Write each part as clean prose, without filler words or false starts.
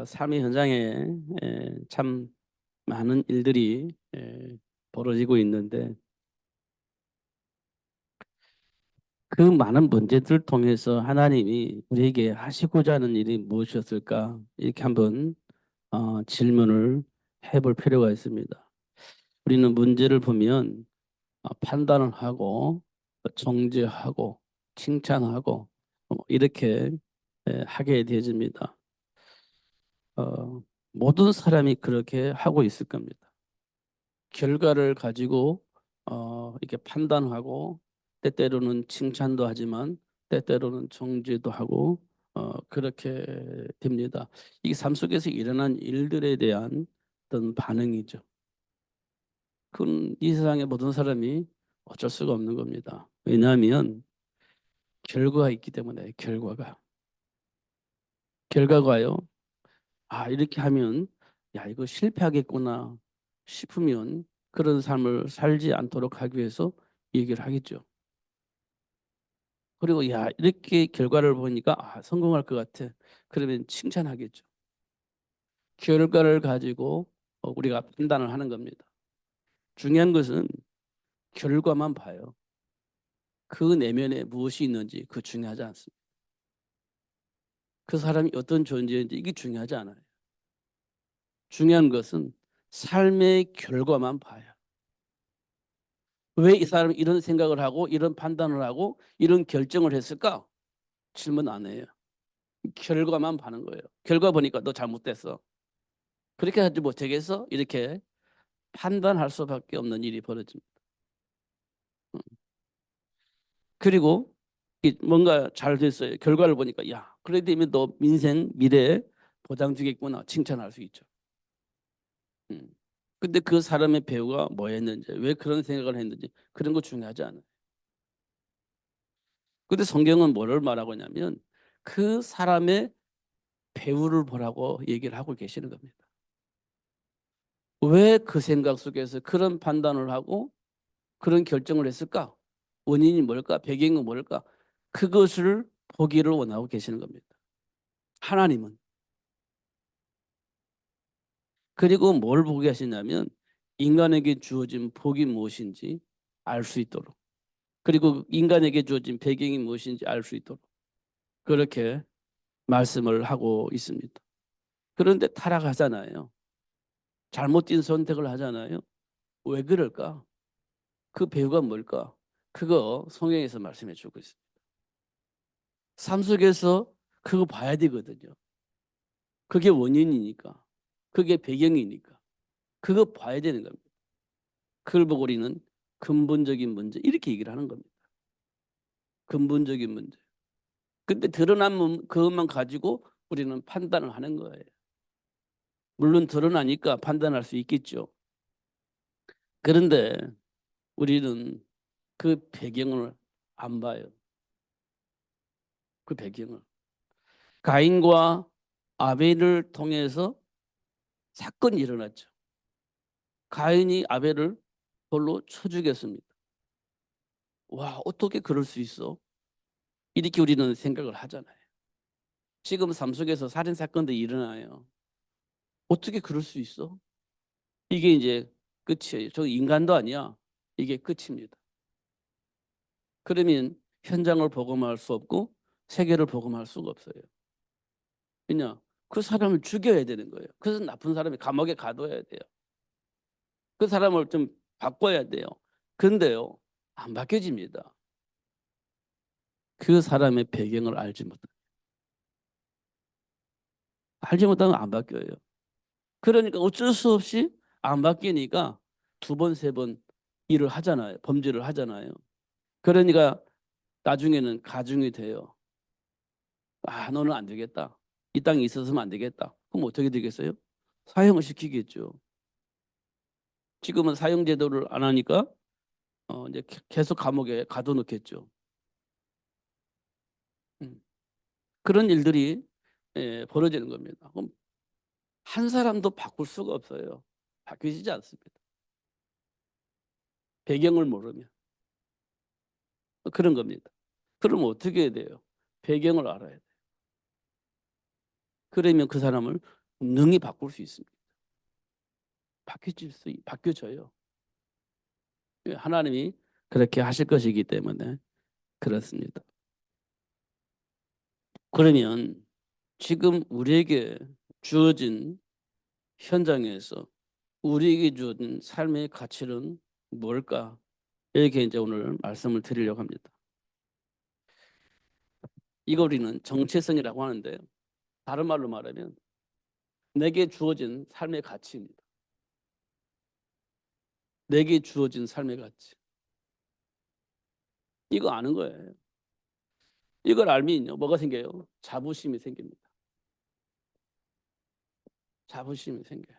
삶의 현장에 참 많은 일들이 벌어지고 있는데 그 많은 문제들을 통해서 하나님이 우리에게 하시고자 하는 일이 무엇이었을까? 이렇게 한번 질문을 해볼 필요가 있습니다. 우리는 문제를 보면 판단을 하고 정죄하고 칭찬하고 이렇게 하게 되어집니다. 모든 사람이 그렇게 하고 있을 겁니다. 결과를 가지고 이렇게 판단하고 때때로는 칭찬도 하지만 때때로는 정죄도 하고 그렇게 됩니다. 이게 삶 속에서 일어난 일들에 대한 어떤 반응이죠. 그건 이 세상의 모든 사람이 어쩔 수가 없는 겁니다. 왜냐하면 결과가 있기 때문에 결과가요. 이렇게 하면 야 이거 실패하겠구나 싶으면 그런 삶을 살지 않도록 하기 위해서 얘기를 하겠죠. 그리고 야 이렇게 결과를 보니까 성공할 것 같아. 그러면 칭찬하겠죠. 결과를 가지고 우리가 판단을 하는 겁니다. 중요한 것은 결과만 봐요. 그 내면에 무엇이 있는지 그 중요하지 않습니다. 그 사람이 어떤 존재인지 이게 중요하지 않아요. 중요한 것은 삶의 결과만 봐요. 왜 이 사람이 이런 생각을 하고 이런 판단을 하고 이런 결정을 했을까? 질문 안 해요. 결과만 봐는 거예요. 결과 보니까 너 잘못됐어. 그렇게 하지 못하겠어? 이렇게 판단할 수밖에 없는 일이 벌어집니다. 그리고 뭔가 잘 됐어요. 결과를 보니까 야 그래 되면 너 민생 미래에 보장 주겠구나 칭찬할 수 있죠. 음. 근데 그 사람의 배우가 뭐 했는지 왜 그런 생각을 했는지 그런 거 중요하지 않아요. 근데 성경은 뭐를 말하고 있냐면 그 사람의 배우를 보라고 얘기를 하고 계시는 겁니다. 왜 그 생각 속에서 그런 판단을 하고 그런 결정을 했을까? 원인이 뭘까? 배경은 뭘까? 그것을 보기를 원하고 계시는 겁니다. 하나님은. 그리고 뭘 보게 하시냐면 인간에게 주어진 복이 무엇인지 알 수 있도록. 그리고 인간에게 주어진 배경이 무엇인지 알 수 있도록. 그렇게 말씀을 하고 있습니다. 그런데 타락하잖아요. 잘못된 선택을 하잖아요. 왜 그럴까? 그 배우가 뭘까? 그거 성경에서 말씀해 주고 있습니다. 삶 속에서 그거 봐야 되거든요. 그게 원인이니까. 그게 배경이니까. 그거 봐야 되는 겁니다. 그걸 보고 우리는 근본적인 문제 이렇게 얘기를 하는 겁니다. 근본적인 문제. 근데 드러난 그것만 가지고 우리는 판단을 하는 거예요. 물론 드러나니까 판단할 수 있겠죠. 그런데 우리는 그 배경을 안 봐요. 그 배경을. 가인과 아벨을 통해서 사건이 일어났죠. 가인이 아벨을 돌로 쳐 죽였습니다. 와, 어떻게 그럴 수 있어? 이렇게 우리는 생각을 하잖아요. 지금 삶 속에서 살인 사건도 일어나요. 어떻게 그럴 수 있어? 이게 이제 끝이에요. 저 인간도 아니야. 이게 끝입니다. 그러면 현장을 복음할 수 없고 세계를 복음할 수가 없어요. 왜냐? 그 사람을 죽여야 되는 거예요. 그래서 나쁜 사람이 감옥에 가둬야 돼요. 그 사람을 좀 바꿔야 돼요. 그런데요, 안 바뀌어집니다. 그 사람의 배경을 알지 못하면 안 바뀌어요. 그러니까 어쩔 수 없이 안 바뀌니까 두 번, 세 번 일을 하잖아요. 범죄를 하잖아요. 그러니까 나중에는 가중이 돼요. 너는 안 되겠다. 이 땅에 있어서는 안 되겠다. 그럼 어떻게 되겠어요? 사형을 시키겠죠. 지금은 사형 제도를 안 하니까 이제 계속 감옥에 가둬놓겠죠. 음. 그런 일들이 벌어지는 겁니다. 그럼 한 사람도 바꿀 수가 없어요. 바뀌지 않습니다. 배경을 모르면 그런 겁니다. 그럼 어떻게 해야 돼요? 배경을 알아야 돼요. 그러면 그 사람을 능히 바꿀 수 있습니다. 바뀌어져요. 하나님이 그렇게 하실 것이기 때문에 그렇습니다. 그러면 지금 우리에게 주어진 현장에서 우리에게 주어진 삶의 가치는 뭘까? 이렇게 이제 오늘 말씀을 드리려고 합니다. 이거 우리는 정체성이라고 하는데 다른 말로 말하면 내게 주어진 삶의 가치입니다. 내게 주어진 삶의 가치. 이거 아는 거예요. 이걸 알면요 뭐가 생겨요? 자부심이 생깁니다. 자부심이 생겨요.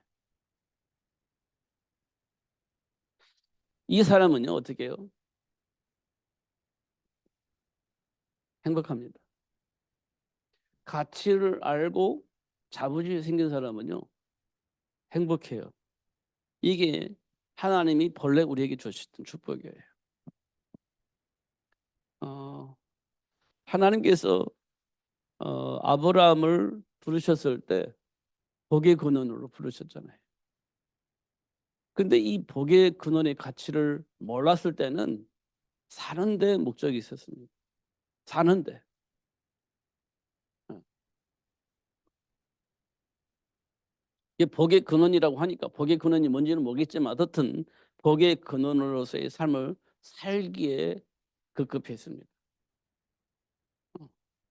이 사람은요 어떻게 해요? 행복합니다. 가치를 알고 자부심이 생긴 사람은요 행복해요. 이게 하나님이 본래 우리에게 주셨던 축복이에요. 하나님께서 아브라함을 부르셨을 때 복의 근원으로 부르셨잖아요. 근데 이 복의 근원의 가치를 몰랐을 때는 사는데 목적이 있었습니다. 사는데. 이게 복의 근원이라고 하니까 복의 근원이 뭔지는 모르겠지만 어떻든 복의 근원으로서의 삶을 살기에 급급했습니다.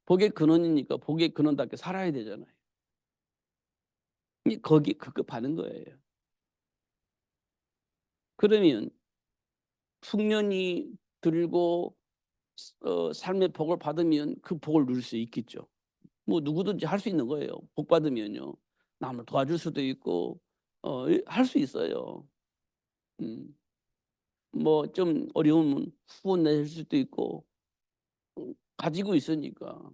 복의 근원이니까 복의 근원답게 살아야 되잖아요. 거기 급급하는 거예요. 그러면 숙련이 들고 삶의 복을 받으면 그 복을 누릴 수 있겠죠. 뭐 누구든지 할 수 있는 거예요. 복 받으면요. 남을 도와줄 수도 있고 할 수 있어요. 음. 뭐 좀 어려우면 후원 낼 수도 있고 가지고 있으니까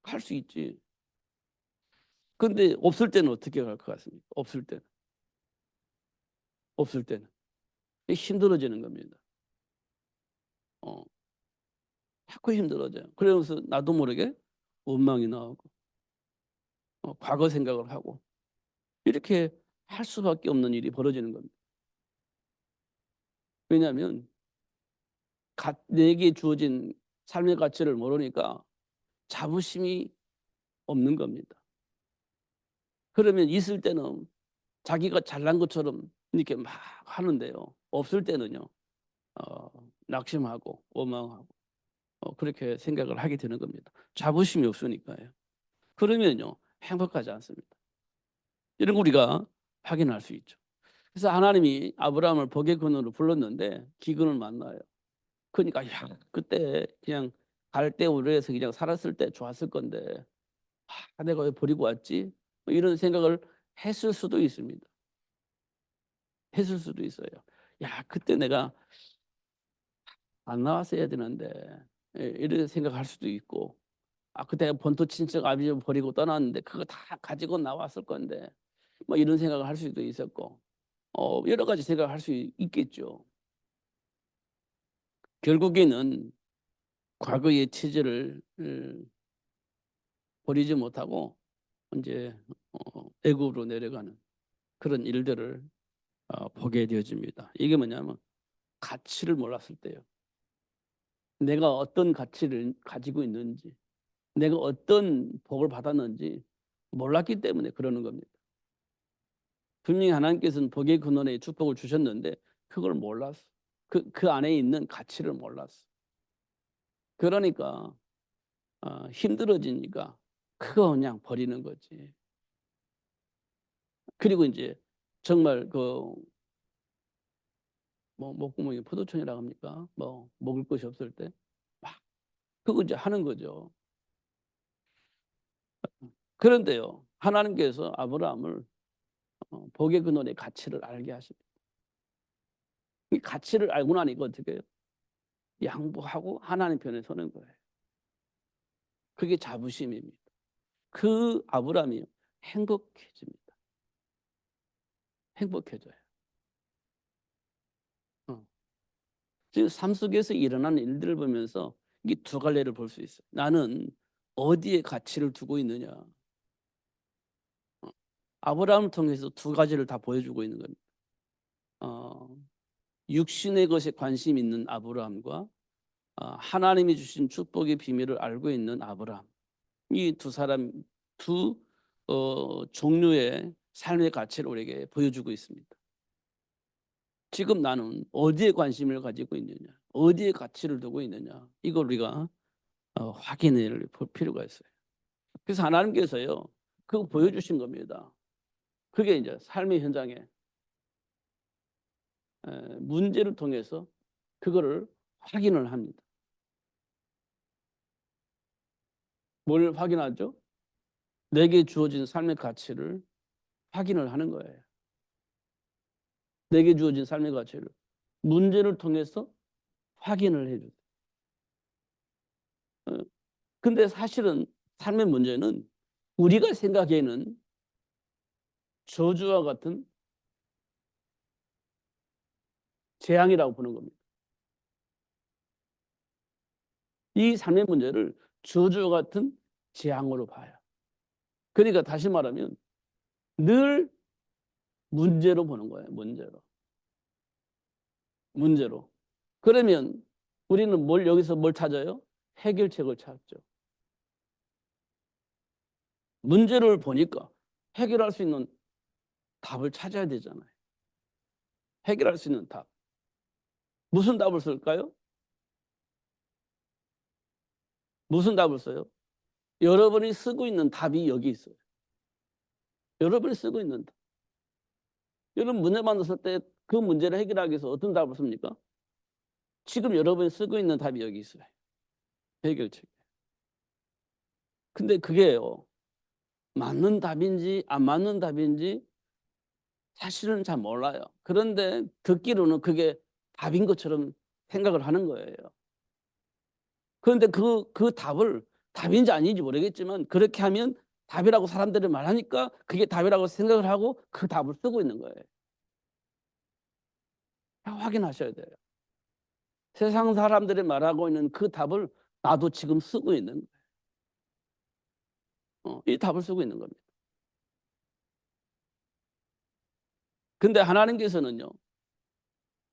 할 수 있지. 근데 없을 때는 어떻게 할 것 같습니까? 없을 때는 힘들어지는 겁니다. 어, 자꾸 힘들어져요. 그러면서 나도 모르게 원망이 나오고 과거 생각을 하고 이렇게 할 수밖에 없는 일이 벌어지는 겁니다. 왜냐하면 내게 주어진 삶의 가치를 모르니까 자부심이 없는 겁니다. 그러면 있을 때는 자기가 잘난 것처럼 이렇게 막 하는데요. 없을 때는요. 어, 낙심하고 원망하고 그렇게 생각을 하게 되는 겁니다. 자부심이 없으니까요. 그러면요. 행복하지 않습니다. 이런 거 우리가 확인할 수 있죠. 그래서 하나님이 아브라함을 복의 근원으로 불렀는데 기근을 만나요. 그러니까 야 그때 그냥 갈대우르에서 그냥 살았을 때 좋았을 건데 내가 왜 버리고 왔지? 뭐 이런 생각을 했을 수도 있습니다. 했을 수도 있어요. 야 그때 내가 안 나왔어야 되는데 이런 생각할 수도 있고 그때 본토 친척 아버지 버리고 떠났는데 그거 다 가지고 나왔을 건데 뭐 이런 생각을 할 수도 있었고 여러 가지 생각을 할 수 있겠죠. 결국에는 과거의 체질을 버리지 못하고 이제 애굽으로 내려가는 그런 일들을 보게 되어집니다. 이게 뭐냐면 가치를 몰랐을 때요. 내가 어떤 가치를 가지고 있는지, 내가 어떤 복을 받았는지 몰랐기 때문에 그러는 겁니다. 분명히 하나님께서는 복의 근원에 축복을 주셨는데 그걸 몰랐어. 그 안에 있는 가치를 몰랐어. 그러니까 힘들어지니까 그거 그냥 버리는 거지. 그리고 이제 정말 그 뭐 목구멍에 포도청이라고 합니까? 뭐 먹을 것이 없을 때 막 그거 이제 하는 거죠. 그런데요, 하나님께서 아브라함을 복의 근원의 가치를 알게 하십니다. 이 가치를 알고 나니까 어떻게 해요? 양보하고 하나님 편에 서는 거예요. 그게 자부심입니다. 그 아브라함이 행복해집니다. 행복해져요. 어. 지금 삶 속에서 일어나는 일들을 보면서 이게 두 갈래를 볼 수 있어요. 나는 어디에 가치를 두고 있느냐. 아브라함을 통해서 두 가지를 다 보여주고 있는 겁니다. 육신의 것에 관심 있는 아브라함과 하나님이 주신 축복의 비밀을 알고 있는 아브라함. 이 두 사람 두 종류의 삶의 가치를 우리에게 보여주고 있습니다. 지금 나는 어디에 관심을 가지고 있느냐, 어디에 가치를 두고 있느냐, 이걸 우리가 확인해 볼 필요가 있어요. 그래서 하나님께서요, 그거 보여주신 겁니다. 그게 이제 삶의 현장에 문제를 통해서 그거를 확인을 합니다. 뭘 확인하죠? 내게 주어진 삶의 가치를 확인을 하는 거예요. 내게 주어진 삶의 가치를 문제를 통해서 확인을 해줘요. 근데 사실은 삶의 문제는 우리가 생각에는 저주와 같은 재앙이라고 보는 겁니다. 이 삶의 문제를 저주와 같은 재앙으로 봐요. 그러니까 다시 말하면 늘 문제로 보는 거예요. 문제로. 그러면 우리는 여기서 뭘 찾아요? 해결책을 찾죠. 문제를 보니까 해결할 수 있는 답을 찾아야 되잖아요. 해결할 수 있는 답. 무슨 답을 쓸까요? 무슨 답을 써요? 여러분이 쓰고 있는 답이 여기 있어요. 여러분이 쓰고 있는 답. 여러분 문제 만났을 때 그 문제를 해결하기 위해서 어떤 답을 씁니까? 지금 여러분이 쓰고 있는 답이 여기 있어요. 해결책. 근데 그게요, 맞는 답인지 안 맞는 답인지 사실은 잘 몰라요. 그런데 듣기로는 그게 답인 것처럼 생각을 하는 거예요. 그런데 그 답을 답인지 아닌지 모르겠지만 그렇게 하면 답이라고 사람들이 말하니까 그게 답이라고 생각을 하고 그 답을 쓰고 있는 거예요. 확인하셔야 돼요. 세상 사람들이 말하고 있는 그 답을 나도 지금 쓰고 있는 거예요. 이 답을 쓰고 있는 겁니다. 근데 하나님께서는요,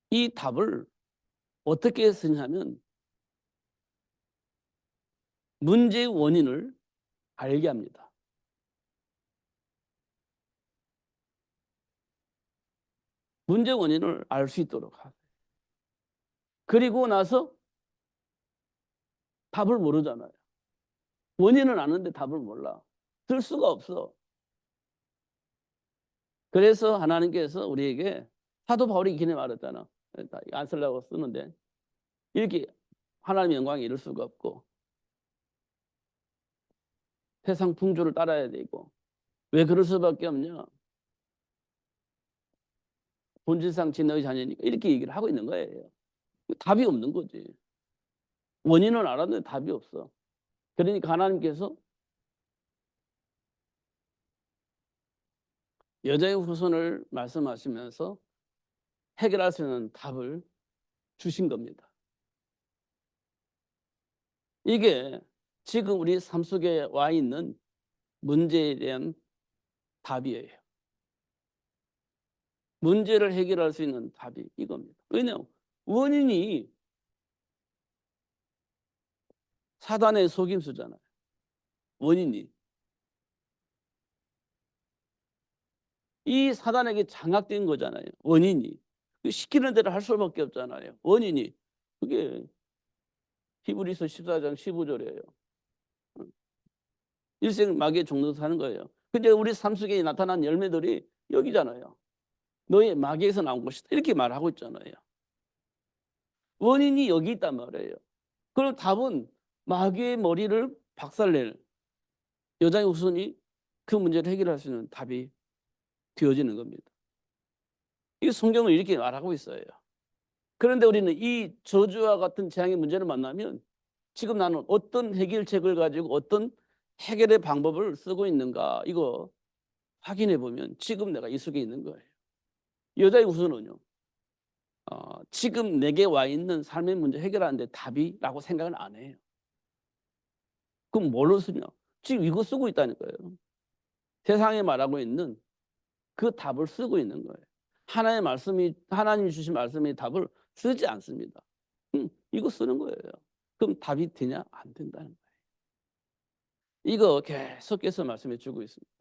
이 답을 어떻게 쓰냐면 문제의 원인을 알게 합니다. 문제 원인을 알 수 있도록 하세요. 그리고 나서 답을 모르잖아요. 원인은 아는데 답을 몰라. 들 수가 없어. 그래서 하나님께서 우리에게 사도 바울이 기내 말했잖아. 안 쓰려고 쓰는데 이렇게 하나님의 영광에 이룰 수가 없고 세상 풍조를 따라야 되고 왜 그럴 수밖에 없냐? 본질상 진노의 자녀니까 이렇게 얘기를 하고 있는 거예요. 답이 없는 거지. 원인은 알았는데 답이 없어. 그러니까 하나님께서 여자의 후손을 말씀하시면서 해결할 수 있는 답을 주신 겁니다. 이게 지금 우리 삶 속에 와 있는 문제에 대한 답이에요. 문제를 해결할 수 있는 답이 이겁니다. 왜냐하면 원인이 사단의 속임수잖아요. 원인이. 이 사단에게 장악된 거잖아요. 원인이. 시키는 대로 할 수밖에 없잖아요. 원인이. 그게 히브리서 14장 15절이에요. 일생 마귀의 종로 사는 거예요. 근데 우리 삶 속에 나타난 열매들이 여기잖아요. 너의 마귀에서 나온 것이다. 이렇게 말하고 있잖아요. 원인이 여기 있단 말이에요. 그럼 답은 마귀의 머리를 박살낼 여자의 후손이 그 문제를 해결할 수 있는 답이 되어지는 겁니다. 이 성경은 이렇게 말하고 있어요. 그런데 우리는 이 저주와 같은 재앙의 문제를 만나면 지금 나는 어떤 해결책을 가지고 어떤 해결의 방법을 쓰고 있는가 이거 확인해 보면 지금 내가 이 속에 있는 거예요. 여자의 후손은요, 지금 내게 와 있는 삶의 문제 해결하는데 답이라고 생각은 안 해요. 그럼 뭘로 쓰냐? 지금 이거 쓰고 있다니까요. 세상에 말하고 있는 그 답을 쓰고 있는 거예요. 하나의 말씀이 하나님이 주신 말씀의 답을 쓰지 않습니다. 이거 쓰는 거예요. 그럼 답이 되냐? 안 된다는 거예요. 이거 계속해서 말씀해 주고 있습니다.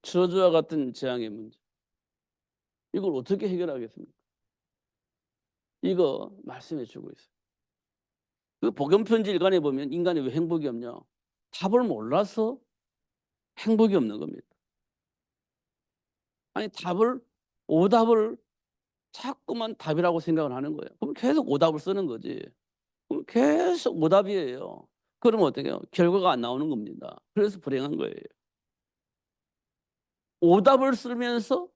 저주와 같은 재앙의 문제. 이걸 어떻게 해결하겠습니까? 이거 말씀해 주고 있어요. 그 복음 편지 일간에 보면 인간이 왜 행복이 없냐? 답을 몰라서 행복이 없는 겁니다. 아니 오답을 자꾸만 답이라고 생각을 하는 거예요. 그럼 계속 오답을 쓰는 거지. 그럼 계속 오답이에요. 그러면 어떻게 해요? 결과가 안 나오는 겁니다. 그래서 불행한 거예요. 오답을 쓰면서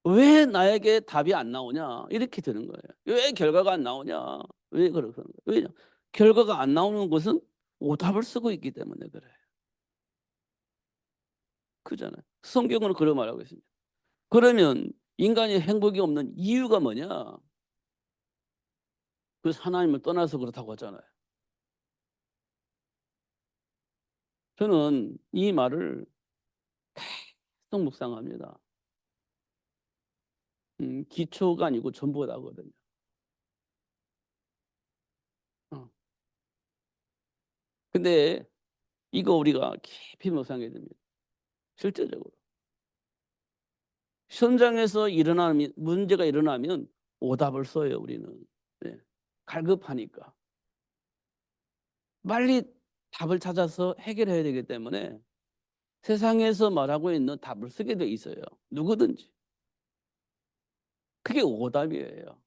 왜 나에게 답이 안 나오냐 이렇게 되는 거예요. 왜 결과가 안 나오냐? 왜 그러는 거예요? 왜냐? 결과가 안 나오는 것은 오답을 쓰고 있기 때문에 그래요. 그잖아요. 성경은 그런 말하고 있습니다. 그러면 인간이 행복이 없는 이유가 뭐냐? 그래서 하나님을 떠나서 그렇다고 하잖아요. 저는 이 말을 계속 묵상합니다. 기초가 아니고 전부다거든요. 어. 근데 이거 우리가 깊이 묵상해야 됩니다. 실제적으로. 현장에서 일어나면 문제가 일어나면 오답을 써요 우리는. 네. 갈급하니까 빨리 답을 찾아서 해결해야 되기 때문에 세상에서 말하고 있는 답을 쓰게 돼 있어요. 누구든지. 그게 오답이에요.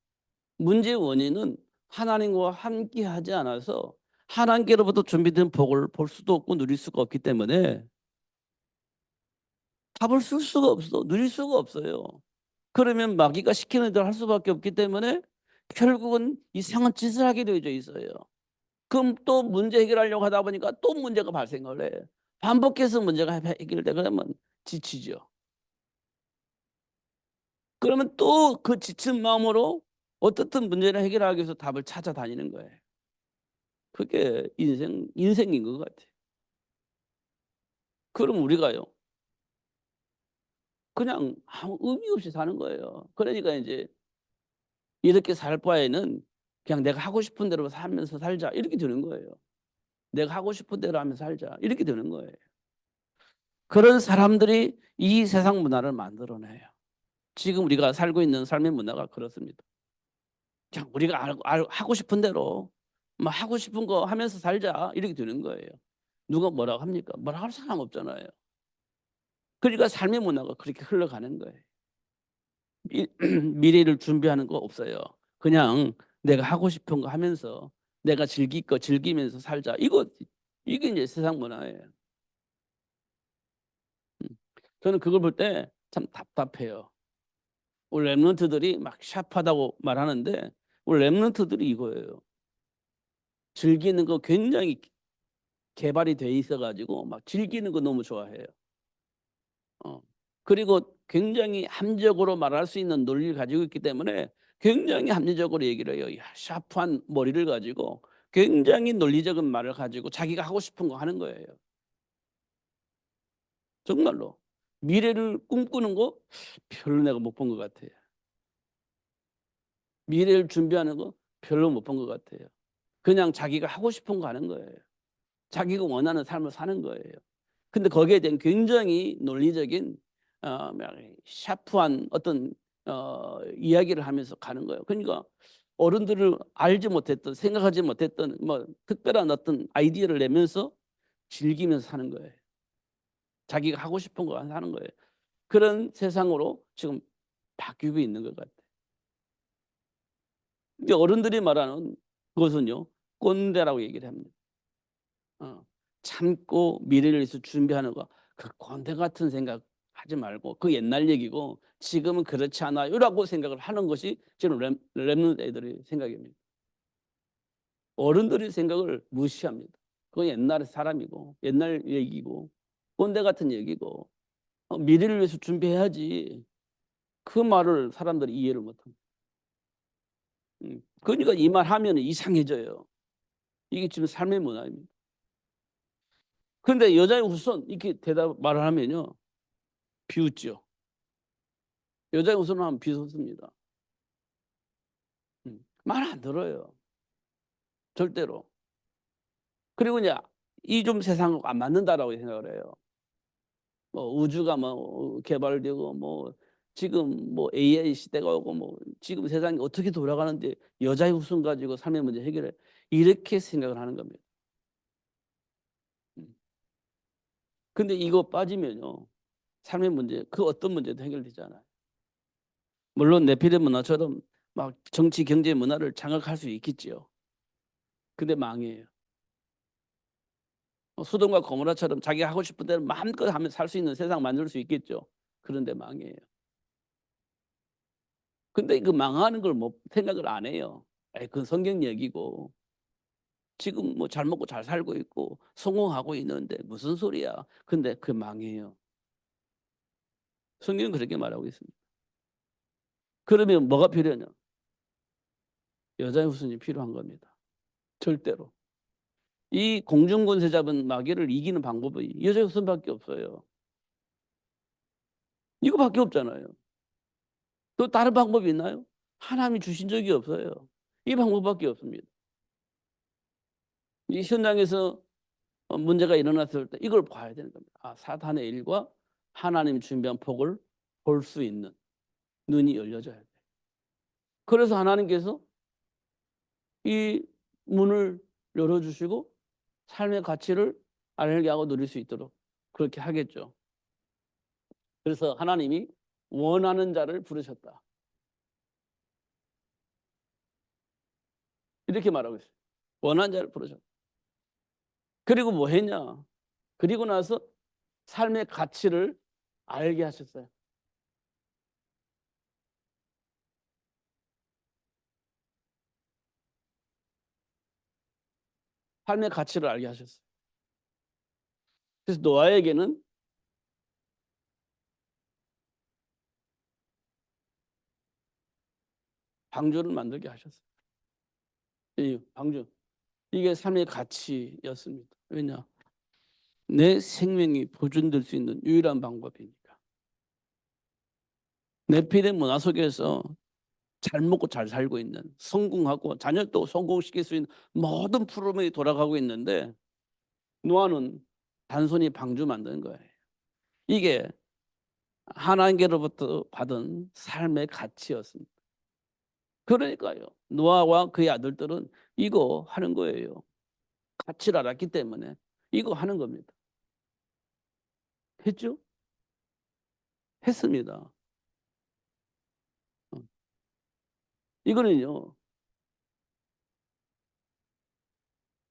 문제의 원인은 하나님과 함께하지 않아서 하나님께로부터 준비된 복을 볼 수도 없고 누릴 수가 없기 때문에 답을 쓸 수가 없어. 누릴 수가 없어요. 그러면 마귀가 시키는 대로 할 수밖에 없기 때문에 결국은 이상한 짓을 하게 되어져 있어요. 그럼 또 문제 해결하려고 하다 보니까 또 문제가 발생을 해. 반복해서 문제가 해결되고 그러면 지치죠. 그러면 또 그 지친 마음으로 어떻든 문제를 해결하기 위해서 답을 찾아다니는 거예요. 그게 인생인 것 같아요. 그럼 우리가요, 그냥 아무 의미 없이 사는 거예요. 그러니까 이제 이렇게 살 바에는 그냥 내가 하고 싶은 대로 살면서 살자 이렇게 되는 거예요. 내가 하고 싶은 대로 하면서 살자 이렇게 되는 거예요. 그런 사람들이 이 세상 문화를 만들어내요. 지금 우리가 살고 있는 삶의 문화가 그렇습니다. 그냥 우리가 하고 싶은 대로 뭐 하고 싶은 거 하면서 살자 이렇게 되는 거예요. 누가 뭐라고 합니까? 뭐라고 할 사람 없잖아요. 그러니까 삶의 문화가 그렇게 흘러가는 거예요. 미래를 준비하는 거 없어요. 그냥 내가 하고 싶은 거 하면서 내가 즐길 거 즐기면서 살자. 이게 이제 세상 문화예요. 음. 저는 그걸 볼 때 참 답답해요. 우리 랩런트들이 막 샤프하다고 말하는데 우리 랩런트들이 이거예요. 즐기는 거 굉장히 개발이 돼 있어가지고 막 즐기는 거 너무 좋아해요. 그리고 굉장히 합리적으로 말할 수 있는 논리를 가지고 있기 때문에 굉장히 합리적으로 얘기를 해요. 샤프한 머리를 가지고 굉장히 논리적인 말을 가지고 자기가 하고 싶은 거 하는 거예요. 정말로. 미래를 꿈꾸는 거 별로 내가 못 본 것 같아요. 미래를 준비하는 거 별로 못 본 것 같아요. 그냥 자기가 하고 싶은 거 하는 거예요. 자기가 원하는 삶을 사는 거예요. 근데 거기에 대한 굉장히 논리적인 샤프한 어떤 이야기를 하면서 가는 거예요. 그러니까 어른들을 알지 못했던 생각하지 못했던 뭐 특별한 어떤 아이디어를 내면서 즐기면서 사는 거예요. 자기가 하고 싶은 거 하는 거예요. 그런 세상으로 지금 바뀌고 있는 것 같아요. 근데 어른들이 말하는 그것은요 꼰대라고 얘기를 합니다. 참고 미래를 위해서 준비하는 거, 그 꼰대 같은 생각 하지 말고 그 옛날 얘기고 지금은 그렇지 않아요라고 생각을 하는 것이 지금 랩런트 애들의 생각입니다. 어른들의 생각을 무시합니다. 그건 옛날 사람이고 옛날 얘기고 꼰대 같은 얘기고 미래를 위해서 준비해야지. 그 말을 사람들이 이해를 못합니다. 그러니까 이 말 하면 이상해져요. 이게 지금 삶의 문화입니다. 그런데 여자의 우선 이렇게 대답 말을 하면요. 비웃죠. 여자의 후손은 하면 비웃습니다. 말 안 들어요. 절대로. 그리고 이제 이 좀 세상과 안 맞는다라고 생각을 해요. 뭐 우주가 뭐 개발되고 뭐 지금 뭐 AI 시대가 오고 뭐 지금 세상이 어떻게 돌아가는데 여자의 후손 가지고 삶의 문제 해결해. 이렇게 생각을 하는 겁니다. 음. 근데 이거 빠지면요. 삶의 문제, 그 어떤 문제도 해결되잖아요. 물론 네피lim 문화처럼 막 정치, 경제, 문화를 장악할 수 있겠지요. 근데 망해요. 수동과 고모라처럼 자기가 하고 싶은 대로 마음껏 하면 살 수 있는 세상 만들 수 있겠죠. 그런데 망해요. 근데 그 망하는 걸 뭐 생각을 안 해요. 에이, 그건 성경 얘기고 지금 뭐 잘 먹고 잘 살고 있고 성공하고 있는데 무슨 소리야. 근데 그 망해요. 성경은 그렇게 말하고 있습니다. 그러면 뭐가 필요하냐? 여자의 후손이 필요한 겁니다. 절대로. 이 공중권세 잡은 마귀를 이기는 방법이 여자의 후손밖에 없어요. 이거밖에 없잖아요. 또 다른 방법이 있나요? 하나님이 주신 적이 없어요. 이 방법밖에 없습니다. 이 현장에서 문제가 일어났을 때 이걸 봐야 되는 겁니다. 아, 사탄의 일과 하나님 준비한 복을 볼 수 있는 눈이 열려져야 돼. 그래서 하나님께서 이 문을 열어주시고 삶의 가치를 알게 하고 누릴 수 있도록 그렇게 하겠죠. 그래서 하나님이 원하는 자를 부르셨다. 이렇게 말하고 있어요. 원하는 자를 부르셨다. 그리고 뭐 했냐? 그리고 나서 삶의 가치를 알게 하셨어요. 삶의 가치를 알게 하셨어요. 그래서 노아에게는 방주를 만들게 하셨어요. 이 방주. 이게 삶의 가치였습니다. 왜냐? 내 생명이 보존될 수 있는 유일한 방법이니까. 네피lim 문화 속에서 잘 먹고 잘 살고 있는 성공하고 자녀도 성공시킬 수 있는 모든 프로그램이 돌아가고 있는데 노아는 단순히 방주 만드는 거예요. 이게 하나님께로부터 받은 삶의 가치였습니다. 그러니까요. 노아와 그의 아들들은 이거 하는 거예요. 가치를 알았기 때문에 이거 하는 겁니다. 했죠? 했습니다. 이거는요.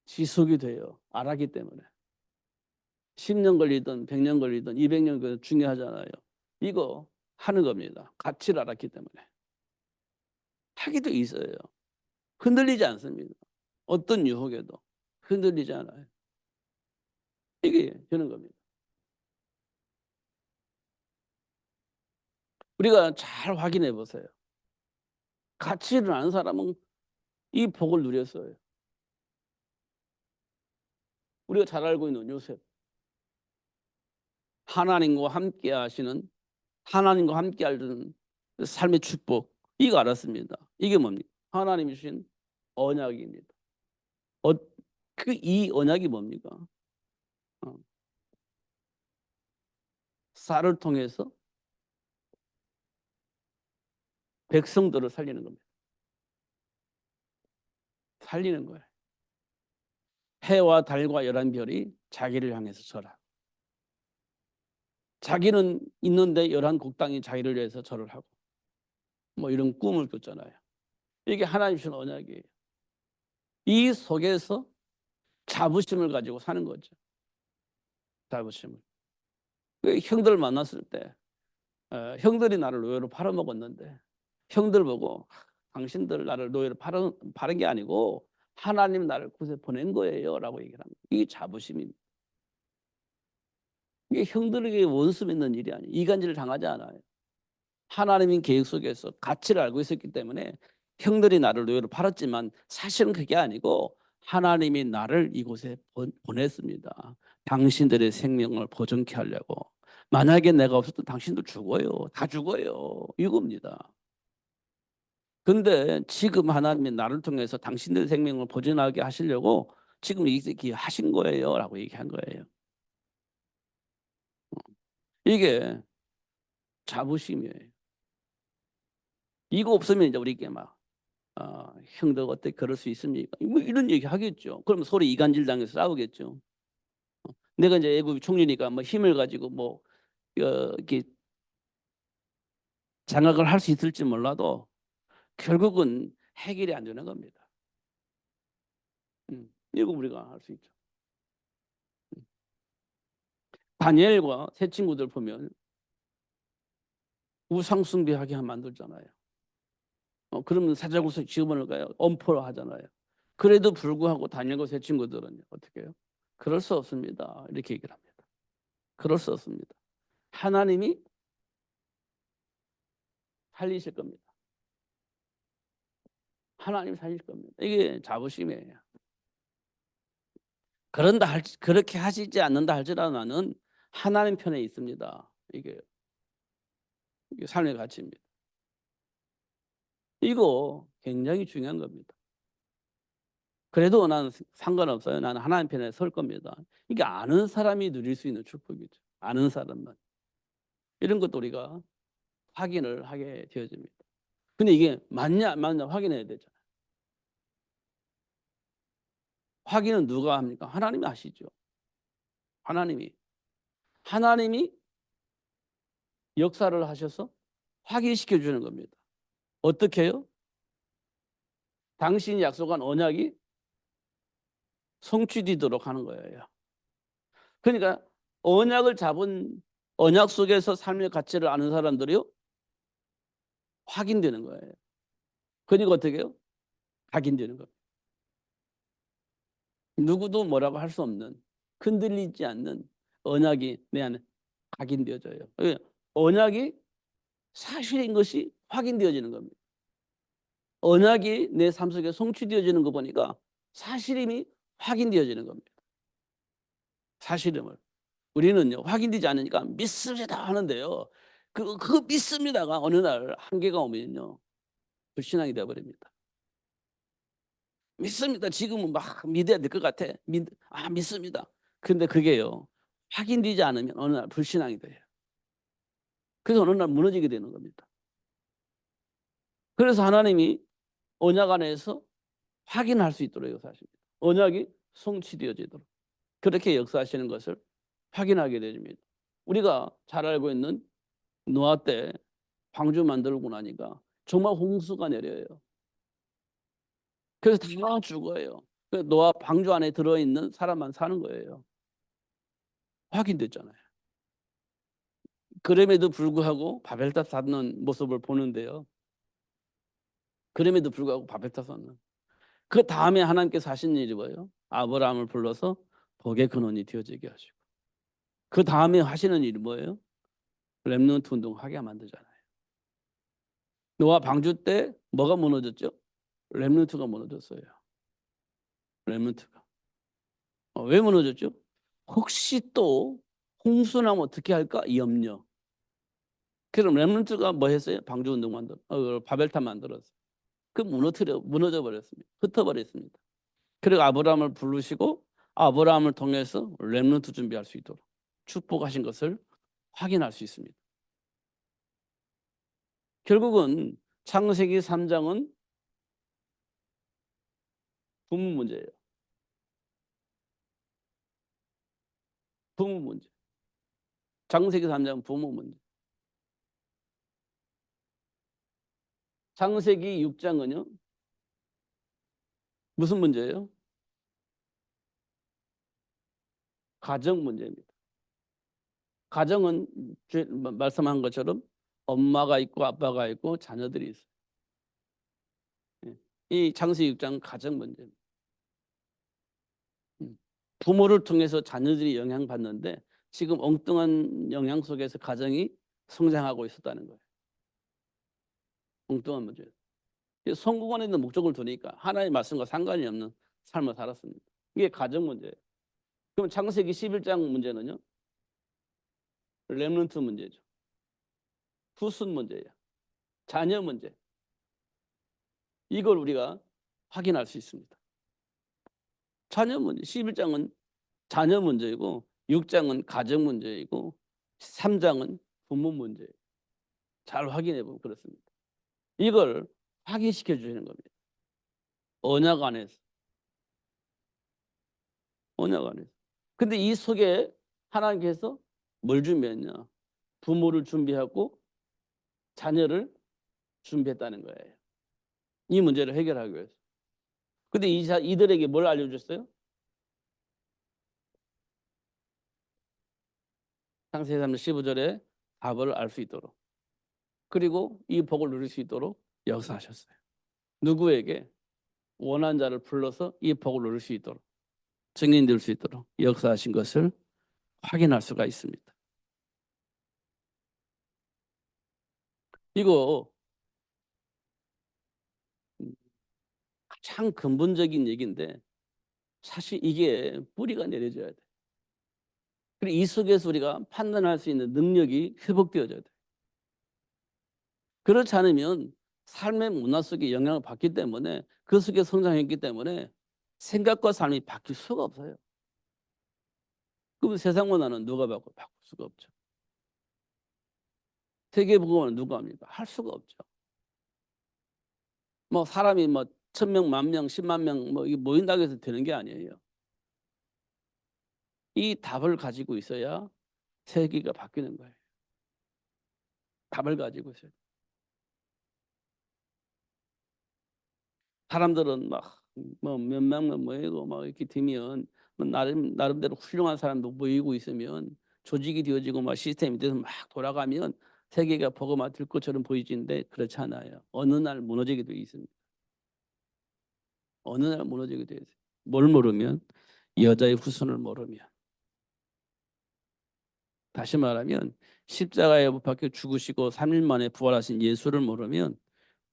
지속이 돼요. 알았기 때문에. 10년 걸리든 100년 걸리든 200년 걸리든 중요하잖아요. 이거 하는 겁니다. 가치를 알았기 때문에. 하기도 있어요. 흔들리지 않습니다. 어떤 유혹에도 흔들리지 않아요. 이게 되는 겁니다. 우리가 잘 확인해 보세요. 가치를 아는 사람은 이 복을 누렸어요. 우리가 잘 알고 있는 요셉. 하나님과 함께 하시는 하나님과 함께 하는 삶의 축복. 이거 알았습니다. 이게 뭡니까? 하나님이 주신 언약입니다. 이 언약이 뭡니까? 어, 쌀을 통해서 백성들을 살리는 겁니다. 살리는 거예요. 해와 달과 열한 별이 자기를 향해서 절하. 자기는 있는데 열한 곡당이 자기를 위해서 절을 하고 뭐 이런 꿈을 꿨잖아요. 이게 하나님 주신 언약이에요. 이 속에서 자부심을 가지고 사는 거죠. 자부심을. 형들 만났을 때 형들이 나를 노예로 팔아먹었는데 형들 보고 당신들 나를 노예로 팔은 게 아니고 하나님 나를 구세 보낸 거예요 라고 얘기를 합니다. 이게 자부심입니다. 이게 형들에게 원수 맺는 일이 아니에요. 이간질을 당하지 않아요. 하나님인 계획 속에서 가치를 알고 있었기 때문에 형들이 나를 노예로 팔았지만 사실은 그게 아니고 하나님이 나를 이곳에 보냈습니다. 당신들의 생명을 보존케 하려고. 만약에 내가 없어도 당신도 죽어요. 다 죽어요. 이겁니다. 근데 지금 하나님이 나를 통해서 당신들 생명을 보존하게 하시려고 지금 이렇게 하신 거예요. 라고 얘기한 거예요. 이게 자부심이에요. 이거 없으면 이제 우리에게 막 형들 어떻게 그럴 수 있습니까? 뭐 이런 얘기 하겠죠. 그러면 서로 이간질 당해서 싸우겠죠. 내가 이제 애굽 총리니까 뭐 힘을 가지고 뭐 이렇게 장악을 할 수 있을지 몰라도 결국은 해결이 안 되는 겁니다. 이거 우리가 할 수 있죠. 다니엘과 세 친구들 보면 우상 숭배하게 만들잖아요. 그러면 사자굴석 집어넣을까요? 엄포를 하잖아요. 그래도 불구하고 다니엘과 세 친구들은 어떻게 해요? 그럴 수 없습니다. 이렇게 얘기를 합니다. 그럴 수 없습니다. 하나님이 살리실 겁니다. 하나님 살릴 겁니다. 이게 자부심이에요. 그렇게 하시지 않는다 할지라도 나는 하나님 편에 있습니다. 이게 삶의 가치입니다. 이거 굉장히 중요한 겁니다. 그래도 나는 상관없어요. 나는 하나님 편에 설 겁니다. 이게 아는 사람이 누릴 수 있는 축복이죠. 아는 사람만. 이런 것도 우리가 확인을 하게 되어집니다. 근데 이게 맞냐 안 맞냐 확인해야 되잖아요. 확인은 누가 합니까? 하나님이 하시죠. 하나님이 역사를 하셔서 확인시켜 주는 겁니다. 어떻게 해요? 당신이 약속한 언약이 성취되도록 하는 거예요. 그러니까 언약을 잡은 언약 속에서 삶의 가치를 아는 사람들이요 확인되는 거예요. 그러니까 어떻게 해요? 각인되는 거예요. 누구도 뭐라고 할 수 없는 흔들리지 않는 언약이 내 안에 각인되어져요. 언약이 사실인 것이 확인되어지는 겁니다. 언약이 내 삶 속에 성취되어지는 거 보니까 사실임이 확인되어지는 겁니다. 사실임을. 우리는요 확인되지 않으니까 믿습니다 하는데요. 그 믿습니다가 어느 날 한계가 오면요 불신앙이 되어버립니다. 믿습니다. 지금은 막 믿어야 될 것 같아. 믿습니다. 근데 그게요 확인되지 않으면 어느 날 불신앙이 돼요. 그래서 어느 날 무너지게 되는 겁니다. 그래서 하나님이 언약 안에서 확인할 수 있도록 역사하십니다. 언약이 성취되어지도록 그렇게 역사하시는 것을 확인하게 됩니다. 우리가 잘 알고 있는 노아 때 방주 만들고 나니까 정말 홍수가 내려요. 그래서 다 죽어요. 노아 방주 안에 들어있는 사람만 사는 거예요. 확인됐잖아요. 그럼에도 불구하고 바벨탑 쌓는 모습을 보는데요. 그럼에도 불구하고 바벨탑 쌓는. 그 다음에 하나님께서 하신 일이 뭐예요? 아브라함을 불러서 복의 근원이 되어지게 하시고. 그 다음에 하시는 일이 뭐예요? 렘넌트 운동하게 만들잖아요. 노아 방주 때 뭐가 무너졌죠? 렘넌트가 무너졌어요. 렘넌트가. 왜 무너졌죠? 혹시 또 홍수나면 어떻게 할까? 염려. 그럼 렘넌트가 뭐 했어요? 방주 운동 바벨탑 만들었어요. 무너져 버렸습니다. 흩어버렸습니다. 그리고 아브라함을 부르시고 아브라함을 통해서 렘넌트 준비할 수 있도록 축복하신 것을 확인할 수 있습니다. 결국은 창세기 3장은 부모 문제예요. 부모 문제. 창세기 3장은 부모 문제. 창세기 6장은요. 무슨 문제예요? 가정 문제입니다. 가정은 말씀한 것처럼 엄마가 있고 아빠가 있고 자녀들이 있어요. 이 창세기 6장은 가정 문제입니다. 부모를 통해서 자녀들이 영향받는데 지금 엉뚱한 영향 속에서 가정이 성장하고 있었다는 거예요. 엉뚱한 문제. 성공원에 있는 목적을 두니까 하나님의 말씀과 상관이 없는 삶을 살았습니다. 이게 가정 문제예요. 그럼 창세기 11장 문제는요. 렘넌트 문제죠. 후순 문제예요. 자녀 문제. 이걸 우리가 확인할 수 있습니다. 자녀 문제. 11장은 자녀 문제이고 6장은 가정 문제이고 3장은 부모 문제예요. 잘 확인해 보면 그렇습니다. 이걸 확인시켜 주시는 겁니다. 언약 안에서. 언약 안에서. 근데 이 속에 하나님께서 뭘 준비했냐? 부모를 준비하고 자녀를 준비했다는 거예요. 이 문제를 해결하기 위해서. 근데 이들에게 뭘 알려줬어요? 창세기 3장 15절에 답을 알 수 있도록. 그리고 이 복을 누릴 수 있도록 역사하셨어요. 누구에게? 원한 자를 불러서 이 복을 누릴 수 있도록, 증인될 수 있도록 역사하신 것을 확인할 수가 있습니다. 이거 가장 근본적인 얘기인데 사실 이게 뿌리가 내려져야 돼. 그리고 이 속에서 우리가 판단할 수 있는 능력이 회복되어져야 돼. 그렇지 않으면 삶의 문화 속에 영향을 받기 때문에 그 속에 성장했기 때문에 생각과 삶이 바뀔 수가 없어요. 그럼 세상 문화는 누가 바꿀 수가 없죠. 세계복음은 누가 합니까? 할 수가 없죠. 뭐 사람이 뭐 1,000명, 10,000명, 10만 명 뭐 모인다고 해서 되는 게 아니에요. 이 답을 가지고 있어야 세계가 바뀌는 거예요. 답을 가지고 있어요. 사람들은 막 뭐 몇만 명 모이고 막 이렇게 되면 뭐 나름대로 훌륭한 사람도 모이고 있으면 조직이 되어지고 막 시스템이 돼서 막 돌아가면 세계가 복음화 될 것처럼 보이지는데 그렇지 않아요. 어느 날 무너지게 되어 있습니다. 어느 날 무너지게 되어 있어요. 뭘 모르면 여자의 후손을 모르면. 다시 말하면 십자가에 못 박혀 죽으시고 3일 만에 부활하신 예수를 모르면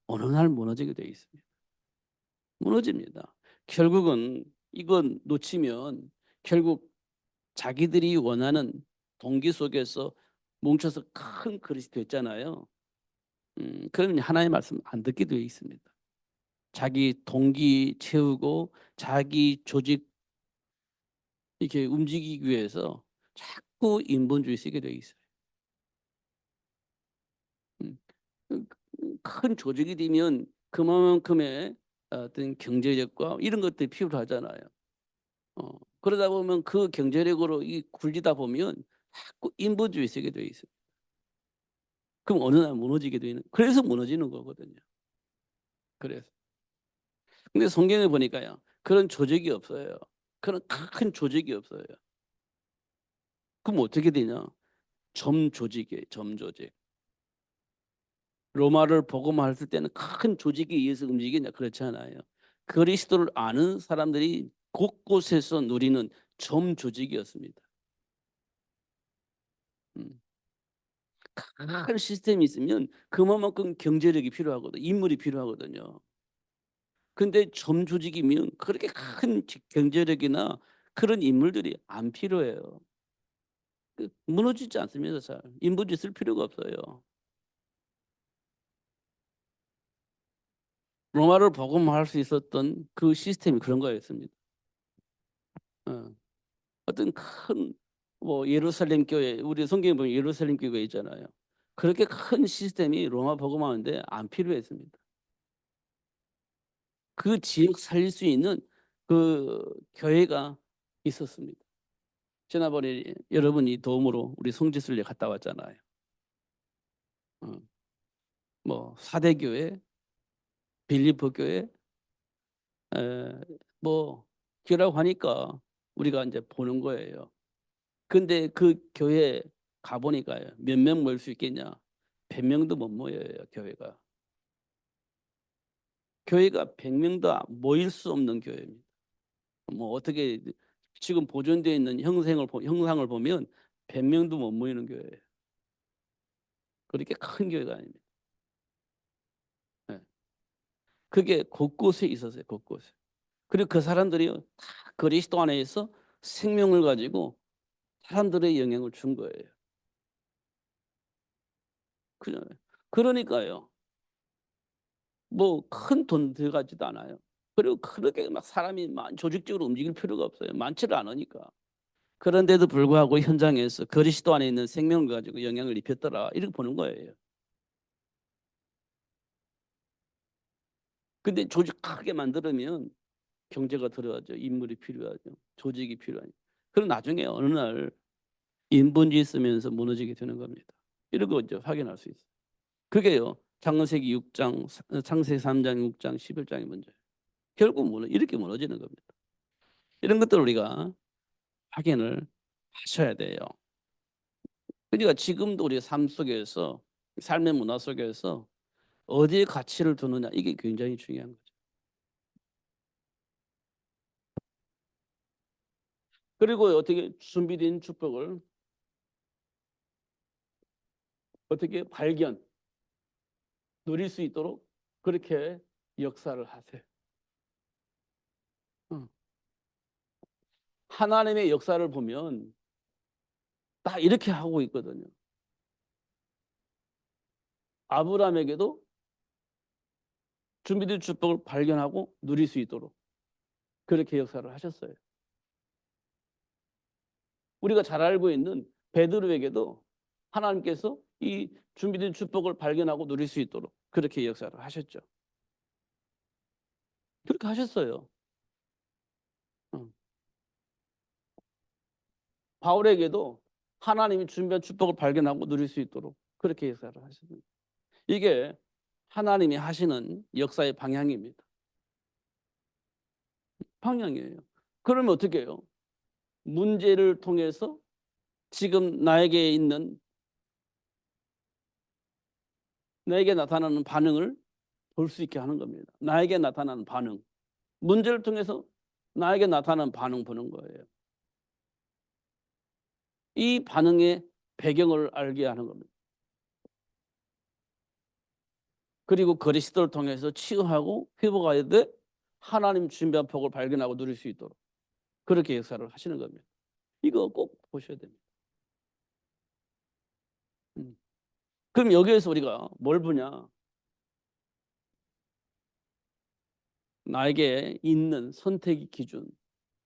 어느 날 무너지게 되어 있습니다. 무너집니다. 결국은 이건 놓치면 결국 자기들이 원하는 동기 속에서 뭉쳐서 큰 그릇이 됐잖아요. 그러면 하나님의 말씀 안 듣게 되어 있습니다. 자기 동기 채우고 자기 조직 이렇게 움직이기 위해서 자꾸 인본주의 쓰게 되어 있어요. 음, 큰 조직이 되면 그만큼의 어떤 경제력과 이런 것들이 필요하잖아요. 그러다 보면 그 경제력으로 굴리다 보면 자꾸 인본주의 쓰게 되어 있어요. 그럼 어느 날 무너지게 되는, 그래서 무너지는 거거든요. 그래서. 근데 성경에 보니까요, 그런 조직이 없어요. 그런 큰 조직이 없어요. 그럼 어떻게 되냐? 점 조직이에요. 점 조직. 로마를 복음화했을 때는 큰 조직에 의해서 움직이냐? 그렇지 않아요. 그리스도를 아는 사람들이 곳곳에서 누리는 점 조직이었습니다. 음. 큰 시스템이 있으면 그만큼 경제력이 필요하거든요. 인물이 필요하거든요. 근데 점 조직이면 그렇게 큰 경제력이나 그런 인물들이 안 필요해요. 무너지지 않습니다. 잘. 인본주의 쓸 필요가 없어요. 로마를 복음화할 수 있었던 그 시스템이 그런 거였습니다. 어. 어떤 큰 뭐 예루살렘 교회, 우리 성경에 보면 예루살렘 교회가 있잖아요. 그렇게 큰 시스템이 로마 복음화하는데 안 필요했습니다. 그 지역 살릴 수 있는 그 교회가 있었습니다. 지난번에 여러분이 도움으로 우리 송지순례 갔다 왔잖아요. 어. 뭐 사대교회, 빌립보 교회, 뭐 교회라고 하니까 우리가 이제 보는 거예요. 근데 그 교회 가보니까요, 몇 명 모일 수 있겠냐? 100명도 못 모여요, 교회가. 교회가 100명도 모일 수 없는 교회입니다. 뭐 어떻게 지금 보존되어 있는 형상을 보면 100명도 못 모이는 교회예요. 그렇게 큰 교회가 아닙니다. 네. 그게 곳곳에 있었어요, 곳곳에. 그리고 그 사람들이 다 그리스도 안에서 생명을 가지고 사람들의 영향을 준 거예요. 그러니까요. 뭐 큰 돈 들어가지도 않아요. 그리고 그렇게 막 사람이 조직적으로 움직일 필요가 없어요. 많지를 않으니까. 그런데도 불구하고 현장에서 그리스도 안에 있는 생명을 가지고 영향을 입혔더라. 이렇게 보는 거예요. 근데 조직 크게 만들면 경제가 들어가죠. 인물이 필요하죠. 조직이 필요하죠. 그럼 나중에 어느 날 인본주의 쓰면서 무너지게 되는 겁니다. 이런 거 이제 확인할 수 있어요. 그게요. 창세기 6장, 창세기 3장, 6장, 11장이 문제예요. 결국 이렇게 무너지는 겁니다. 이런 것들을 우리가 확인을 하셔야 돼요. 그러니까 지금도 우리 삶 속에서, 삶의 문화 속에서 어디에 가치를 두느냐, 이게 굉장히 중요한 거죠. 그리고 어떻게 준비된 축복을 어떻게 누릴 수 있도록 그렇게 역사를 하세요. 하나님의 역사를 보면 다 이렇게 하고 있거든요. 아브라함에게도 준비된 축복을 발견하고 누릴 수 있도록 그렇게 역사를 하셨어요. 우리가 잘 알고 있는 베드로에게도 하나님께서 이 준비된 축복을 발견하고 누릴 수 있도록 그렇게 역사를 하셨죠. 그렇게 하셨어요. 바울에게도 하나님이 준비한 축복을 발견하고 누릴 수 있도록 그렇게 역사를 하셨습니다. 이게 하나님이 하시는 역사의 방향입니다. 방향이에요. 그러면 어떻게 해요? 문제를 통해서 지금 나에게 나타나는 반응을 볼 수 있게 하는 겁니다. 나에게 나타나는 반응. 문제를 통해서 나에게 나타나는 반응 보는 거예요. 이 반응의 배경을 알게 하는 겁니다. 그리고 그리스도를 통해서 치유하고 회복해야 돼 하나님 준비한 복을 발견하고 누릴 수 있도록 그렇게 역사를 하시는 겁니다. 이거 꼭 보셔야 됩니다. 그럼 여기에서 우리가 뭘 보냐? 나에게 있는 선택의 기준,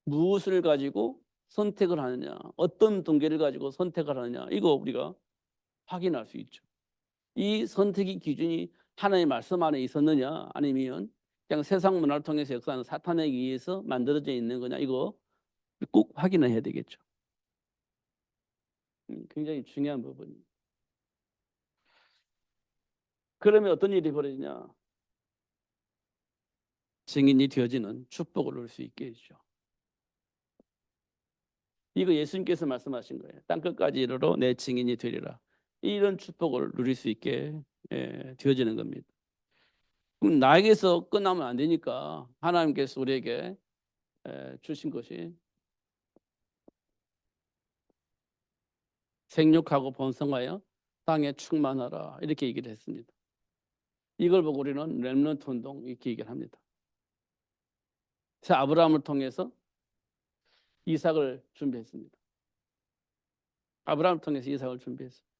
무엇을 가지고 선택을 하느냐, 어떤 동기를 가지고 선택을 하느냐, 이거 우리가 확인할 수 있죠. 이 선택의 기준이 하나님의 말씀 안에 있었느냐, 아니면 그냥 세상 문화를 통해서 역사하는 사탄에 의해서 만들어져 있는 거냐, 이거 꼭 확인을 해야 되겠죠. 굉장히 중요한 부분입니다. 그러면 어떤 일이 벌어지냐? 증인이 되어지는 축복을 누릴 수 있게 해주죠. 이거 예수님께서 말씀하신 거예요. 땅끝까지 이르러 내 증인이 되리라. 이런 축복을 누릴 수 있게 되어지는 겁니다. 그럼 나에게서 끝나면 안 되니까 하나님께서 우리에게 주신 것이 생육하고 번성하여 땅에 충만하라 이렇게 얘기를 했습니다. 이걸 보고 우리는 렘넌트 운동 이렇게 얘기를 합니다. 그래서 아브라함을 통해서 이삭을 준비했습니다. 아브라함을 통해서 이삭을 준비했습니다.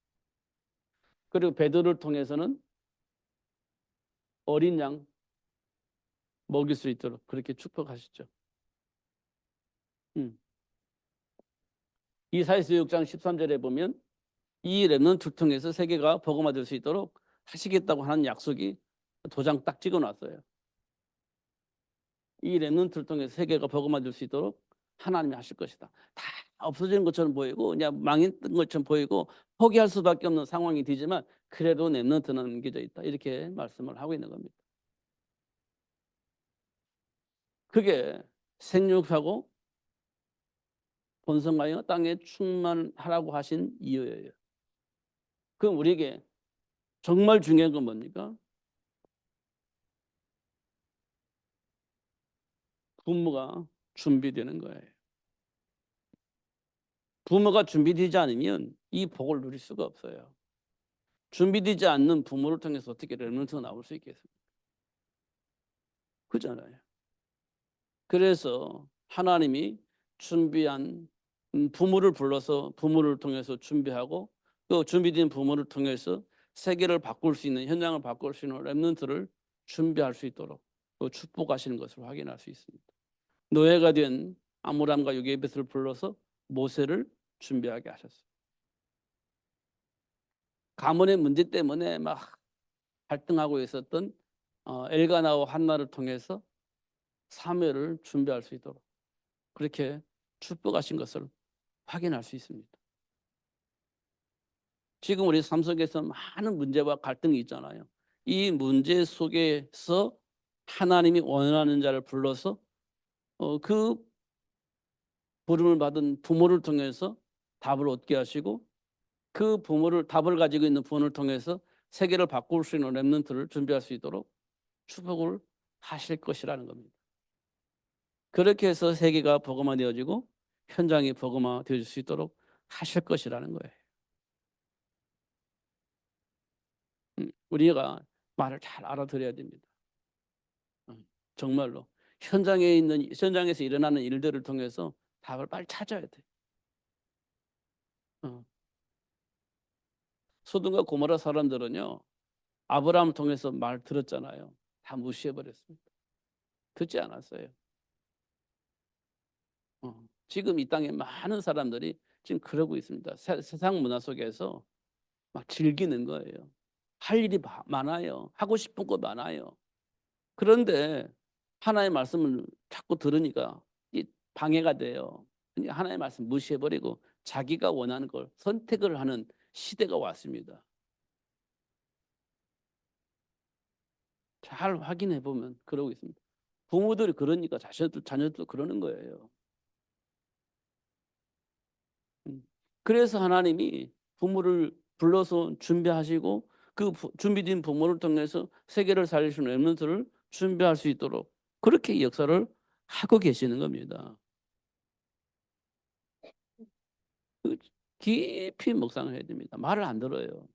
그리고 베드로를 통해서는 어린 양 먹일 수 있도록 그렇게 축복하셨죠. 이사야서 6장 13절에 보면 이 렘넌트를 통해서 세계가 복음화될 수 있도록 하시겠다고 하는 약속이 도장 딱 찍어놨어요. 이 렘넌트를 통해서 세계가 복음화될 수 있도록 하나님이 하실 것이다. 다 없어지는 것처럼 보이고 그냥 망했던 것처럼 보이고 포기할 수밖에 없는 상황이 되지만 그래도 렘넌트는 남겨져 있다. 이렇게 말씀을 하고 있는 겁니다. 그게 생육하고 번성하여 땅에 충만하라고 하신 이유예요. 그럼 우리에게 정말 중요한 건 뭡니까? 부모가 준비되는 거예요. 부모가 준비되지 않으면 이 복을 누릴 수가 없어요. 준비되지 않는 부모를 통해서 어떻게 렘넌트가 나올 수 있겠습니까? 그잖아요. 그래서 하나님이 준비한 부모를 불러서 부모를 통해서 준비하고 또 준비된 부모를 통해서 세계를 바꿀 수 있는, 현장을 바꿀 수 있는 렘넌트를 준비할 수 있도록 축복하시는 것을 확인할 수 있습니다. 노예가 된 아므람과 요게벳을 불러서 모세를 준비하게 하셨어요. 가문의 문제 때문에 막 갈등하고 있었던 엘가나와 한나를 통해서 사무엘을 준비할 수 있도록 그렇게 축복하신 것을 확인할 수 있습니다. 지금 우리 삶 속에서 많은 문제와 갈등이 있잖아요. 이 문제 속에서 하나님이 원하는 자를 불러서 그 부름을 받은 부모를 통해서 답을 얻게 하시고, 그 부모를 답을 가지고 있는 부모를 통해서 세계를 바꿀 수 있는 렘넌트를 준비할 수 있도록 축복을 하실 것이라는 겁니다. 그렇게 해서 세계가 복음화되어지고 현장이 복음화되어질 수 있도록 하실 것이라는 거예요. 우리가 말을 잘 알아들어야 됩니다. 정말로 현장에서 일어나는 일들을 통해서 답을 빨리 찾아야 돼. 소돔과 고모라 사람들은요, 아브라함을 통해서 말 들었잖아요. 다 무시해 버렸습니다. 듣지 않았어요. 지금 이 땅에 많은 사람들이 지금 그러고 있습니다. 세상 문화 속에서 막 즐기는 거예요. 할 일이 많아요. 하고 싶은 거 많아요. 그런데 하나의 말씀을 자꾸 들으니까 이 방해가 돼요. 하나의 말씀 무시해버리고 자기가 원하는 걸 선택을 하는 시대가 왔습니다. 잘 확인해 보면 그러고 있습니다. 부모들이 그러니까 자녀들도 그러는 거예요. 그래서 하나님이 부모를 불러서 준비하시고 그 준비된 부모를 통해서 세계를 살리시는 렘넌트를 준비할 수 있도록 그렇게 역사를 하고 계시는 겁니다. 깊이 묵상을 해야 됩니다. 말을 안 들어요.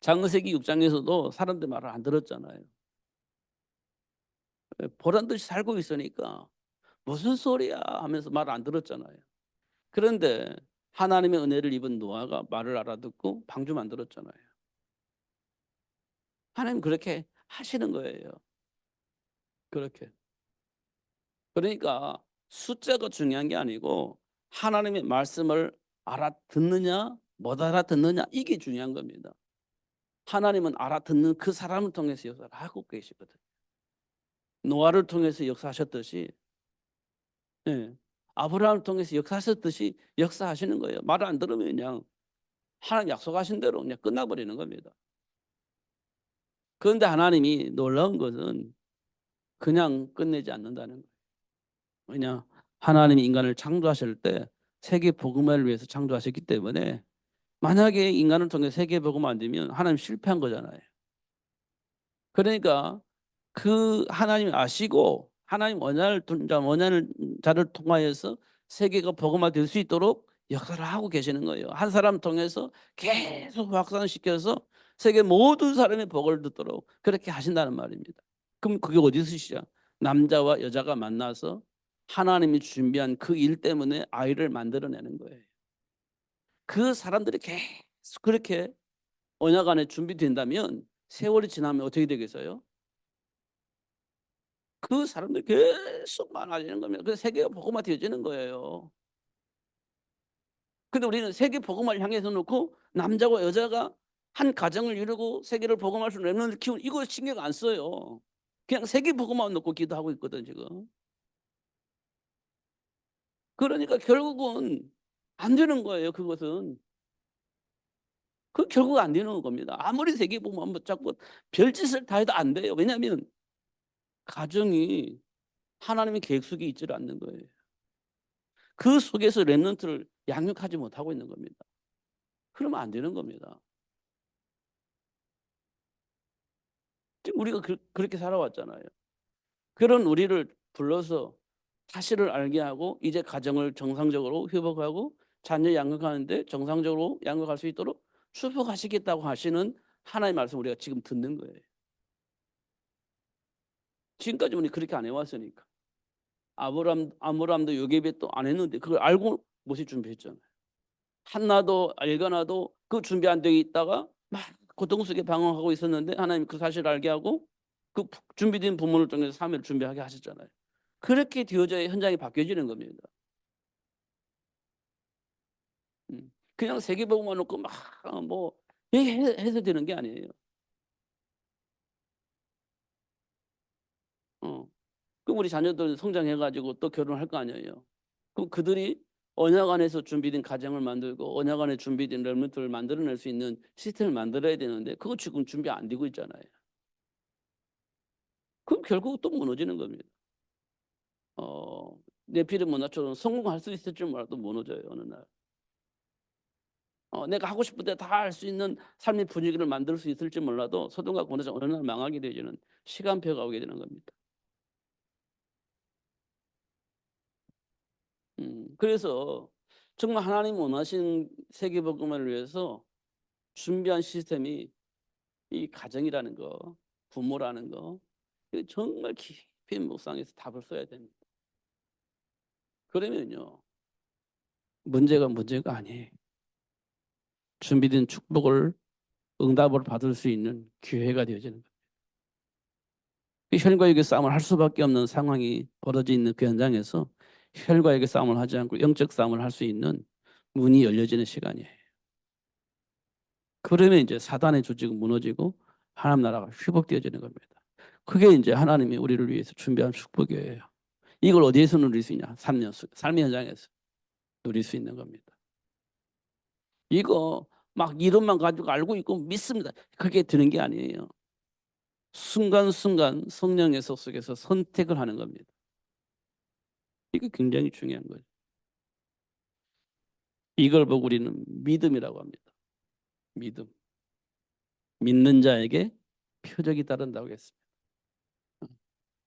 창세기 6장에서도 사람들 말을 안 들었잖아요. 보란 듯이 살고 있으니까 무슨 소리야 하면서 말을 안 들었잖아요. 그런데 하나님의 은혜를 입은 노아가 말을 알아듣고 방주 만들었잖아요. 하나님 그렇게 하시는 거예요. 그렇게. 그러니까 숫자가 중요한 게 아니고 하나님의 말씀을 알아듣느냐 못 알아듣느냐 이게 중요한 겁니다. 하나님은 알아듣는 그 사람을 통해서 역사를 하고 계시거든요. 노아를 통해서 역사하셨듯이, 예, 아브라함을 통해서 역사하셨듯이 역사하시는 거예요. 말을 안 들으면 그냥 하나님 약속하신 대로 그냥 끝나버리는 겁니다. 그런데 하나님이 놀라운 것은 그냥 끝내지 않는다는 거예요. 왜냐, 하나님이 인간을 창조하실 때 세계 복음화를 위해서 창조하셨기 때문에 만약에 인간을 통해 세계 복음화 안 되면 하나님 실패한 거잖아요. 그러니까 그 하나님 아시고 하나님 원하는 자를 통하여서 세계가 복음화 될 수 있도록 역사를 하고 계시는 거예요. 한 사람 통해서 계속 확산시켜서 세계 모든 사람의 복을 듣도록 그렇게 하신다는 말입니다. 그럼 그게 어디서 시작? 남자와 여자가 만나서 하나님이 준비한 그 일 때문에 아이를 만들어내는 거예요. 그 사람들이 계속 그렇게 언약 안에 준비된다면 세월이 지나면 어떻게 되겠어요? 그 사람들이 계속 많아지는 겁니다. 그래서 세계가 복음화 되어지는 거예요. 근데 우리는 세계 복음화를 향해서 놓고 남자와 여자가 한 가정을 이루고 세계를 복음할 수 있는 렘넌트를 키우는 이거 신경 안 써요. 그냥 세계 복음만 놓고 기도하고 있거든 지금. 그러니까 결국은 안 되는 거예요. 그것은. 그 결국 안 되는 겁니다. 아무리 세계 복음만 붙잡고 별짓을 다 해도 안 돼요. 왜냐하면 가정이 하나님의 계획 속에 있지를 않는 거예요. 그 속에서 렘넌트를 양육하지 못하고 있는 겁니다. 그러면 안 되는 겁니다. 지금 우리가 그렇게 살아왔잖아요. 그런 우리를 불러서 사실을 알게 하고 이제 가정을 정상적으로 회복하고 자녀 양육하는데 정상적으로 양육할 수 있도록 축복하시겠다고 하시는 하나님의 말씀 우리가 지금 듣는 거예요. 지금까지 우리 그렇게 안 해왔으니까. 아므람도 요게벳도 안 했는데 그걸 알고 모세 준비했잖아요. 한나도 엘가나도 그 준비 안 되어 있다가 막 고통 속에 방황하고 있었는데 하나님 그 사실을 알게 하고 그 준비된 부문을 통해서 사명을 준비하게 하셨잖아요. 그렇게 되어져야 현장이 바뀌어지는 겁니다. 그냥 세계복음만 놓고 막 뭐 얘기해서 되는 게 아니에요. 어. 그럼 우리 자녀들 성장해 가지고 또 결혼할 거 아니에요. 그럼 그들이 언약 안에서 준비된 가정을 만들고 언약 안에 준비된 렘넌트를 만들어낼 수 있는 시스템을 만들어야 되는데 그거 지금 준비 안 되고 있잖아요. 그럼 결국 또 무너지는 겁니다. 네피lim 문화처럼 성공할 수 있을 줄 몰라도 무너져요 어느 날. 내가 하고 싶을 때 다 할 수 있는 삶의 분위기를 만들 수 있을지 몰라도 소돔과 고모라 어느 날 망하게 되지는 시간표가 오게 되는 겁니다. 그래서 정말 하나님 원하신 세계복음을 위해서 준비한 시스템이 이 가정이라는 거, 부모라는 거, 정말 깊이 묵상해서 답을 써야 됩니다. 그러면요, 문제가 아니에요. 준비된 축복을 응답을 받을 수 있는 기회가 되어지는 거예요. 혈과육의 싸움을 할 수밖에 없는 상황이 벌어져 있는 그 현장에서 혈과육의 싸움을 하지 않고 영적 싸움을 할 수 있는 문이 열려지는 시간이에요. 그러면 이제 사단의 조직은 무너지고 하나님 나라가 회복되어지는 겁니다. 그게 이제 하나님이 우리를 위해서 준비한 축복이에요. 이걸 어디에서 누릴 수 있냐? 삶의 현장에서 누릴 수 있는 겁니다. 이거 막 이름만 가지고 알고 있고 믿습니다. 그게 되는 게 아니에요. 순간순간 성령의 속에서 선택을 하는 겁니다. 이게 굉장히 중요한 거예요. 이걸 보고 우리는 믿음이라고 합니다. 믿음. 믿는 자에게 표적이 따른다고 했습니다.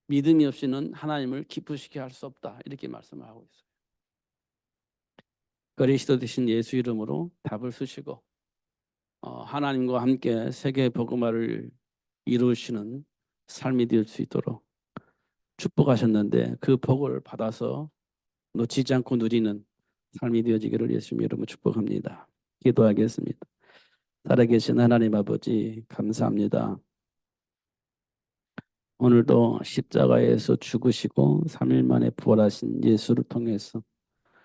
믿음이 없이는 하나님을 기쁘시게 할 수 없다. 이렇게 말씀을 하고 있어요. 그리스도 되신 예수 이름으로 답을 쓰시고 하나님과 함께 세계 복음화를 이루시는 삶이 될 수 있도록 축복하셨는데 그 복을 받아서 놓치지 않고 누리는 삶이 되어지기를 예수님 이름으로 축복합니다. 기도하겠습니다. 살아계신 하나님 아버지 감사합니다. 오늘도 십자가에서 죽으시고 3일 만에 부활하신 예수를 통해서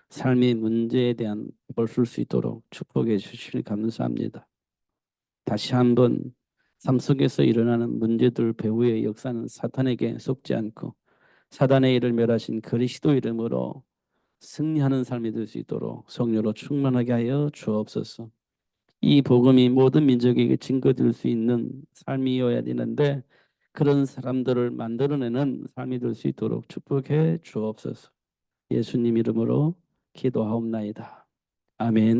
삶의 문제에 대한 복을 쓸 수 있도록 축복해 주시니 감사합니다. 다시 한번 삶 속에서 일어나는 문제들 배후의 역사는 사탄에게 속지 않고 사단의 일을 멸하신 그리스도 이름으로 승리하는 삶이 될 수 있도록 성령으로 충만하게 하여 주옵소서. 이 복음이 모든 민족에게 증거될 수 있는 삶이어야 되는데 그런 사람들을 만들어내는 삶이 될 수 있도록 축복해 주옵소서. 예수님 이름으로 기도하옵나이다. 아멘.